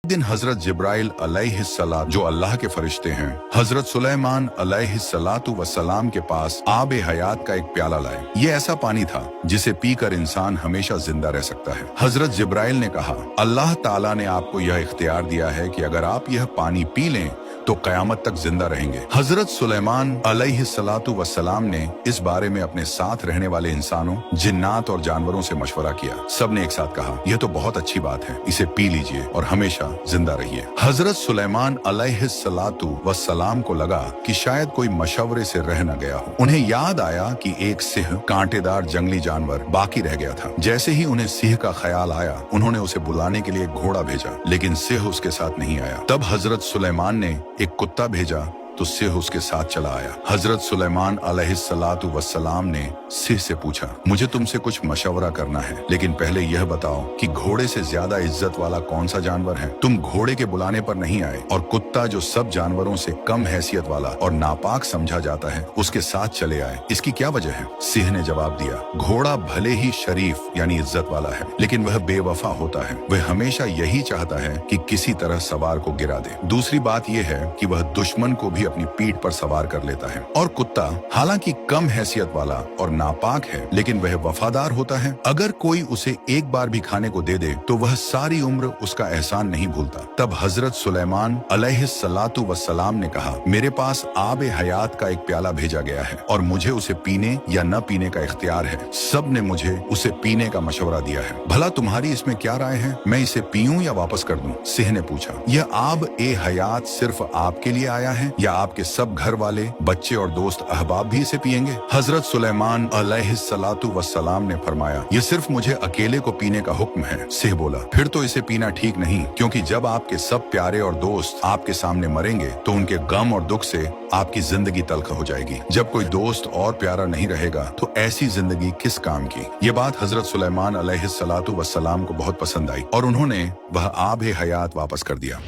दिन हजरत जिब्राइल अलैहिस्सलाम जो अल्लाह के फरिश्ते हैं हजरत सुलेमान अलैहिस्सलातु वस्सलाम के पास आब हयात का एक प्याला लाए। ये ऐसा पानी था जिसे पीकर इंसान हमेशा जिंदा रह सकता है। हजरत जिब्राइल ने कहा, अल्लाह ताला ने आपको यह इख्तियार दिया है कि अगर आप यह पानी पी लें तो कयामत तक जिंदा रहेंगे। हजरत सुलेमान अलैहिस्सलातु वस्सलाम ने इस बारे में अपने साथ रहने वाले इंसानों, जिन्नात और जानवरों से मशवरा किया। सबने एक साथ कहा, यह तो बहुत अच्छी बात है, इसे पी लीजिए और हमेशा जिंदा रहिए। हजरत सुलेमान अलैहिस्सलातु वस्सलाम को लगा कि शायद कोई मशवरे से रह न गया हो। उन्हें याद आया कि एक सिंह, कांटेदार जंगली जानवर, बाकी रह गया था। जैसे ही उन्हें सिंह का ख्याल आया, उन्होंने उसे बुलाने के लिए एक घोड़ा भेजा, लेकिन सिंह उसके साथ नहीं आया। तब हजरत सुलेमान ने एक कुत्ता भेजा तो सिंह उसके साथ चला आया। हजरत सुलेमान अलैहिस्सलातु वस्सलाम ने सिंह से पूछा, मुझे तुमसे कुछ मशवरा करना है, लेकिन पहले यह बताओ कि घोड़े से ज्यादा इज्जत वाला कौन सा जानवर है? तुम घोड़े के बुलाने पर नहीं आए और कुत्ता जो सब जानवरों से कम हैसियत वाला और नापाक समझा जाता है उसके साथ चले आए, इसकी क्या वजह है? सिंह ने जवाब दिया, घोड़ा भले ही शरीफ यानी इज्जत वाला है, लेकिन वह बेवफा होता है। वह हमेशा यही चाहता है कि किसी तरह सवार को गिरा दे। दूसरी बात यह है कि वह दुश्मन को भी अपनी पीठ पर सवार कर लेता है। और कुत्ता हालांकि कम हैसियत वाला और नापाक है, लेकिन वह वफादार होता है। अगर कोई उसे एक बार भी खाने को दे दे तो वह सारी उम्र उसका एहसान नहीं भूलता। तब हजरत सुलेमान अलैहिस्सलातु वस्सलाम ने कहा, मेरे पास आब हयात का एक प्याला भेजा गया है और मुझे उसे पीने या न पीने का इख्तियार है। सब ने मुझे उसे पीने का मशवरा दिया है। भला तुम्हारी इसमें क्या राय है? मैं इसे पीऊं या वापस कर दूं? सिंह ने पूछा, यह आब ए हयात सिर्फ आपके लिए आया है या आपके सब घर वाले, बच्चे और दोस्त अहबाब भी इसे पिएंगे? हजरत सुलेमान अलैहिस्सलातु वस्सलाम ने फरमाया, ये सिर्फ मुझे अकेले को पीने का हुक्म है। सिंह बोला, फिर तो इसे पीना ठीक नहीं, क्योंकि जब आपके सब प्यारे और दोस्त आपके सामने मरेंगे तो उनके गम और दुख से आपकी जिंदगी तल्ख हो जाएगी। जब कोई दोस्त और प्यारा नहीं रहेगा तो ऐसी जिंदगी किस काम की? ये बात हजरत सुलेमान अलैहिस्सलातु वस्सलाम को बहुत पसंद आई और उन्होंने वह आब हयात वापस कर दिया।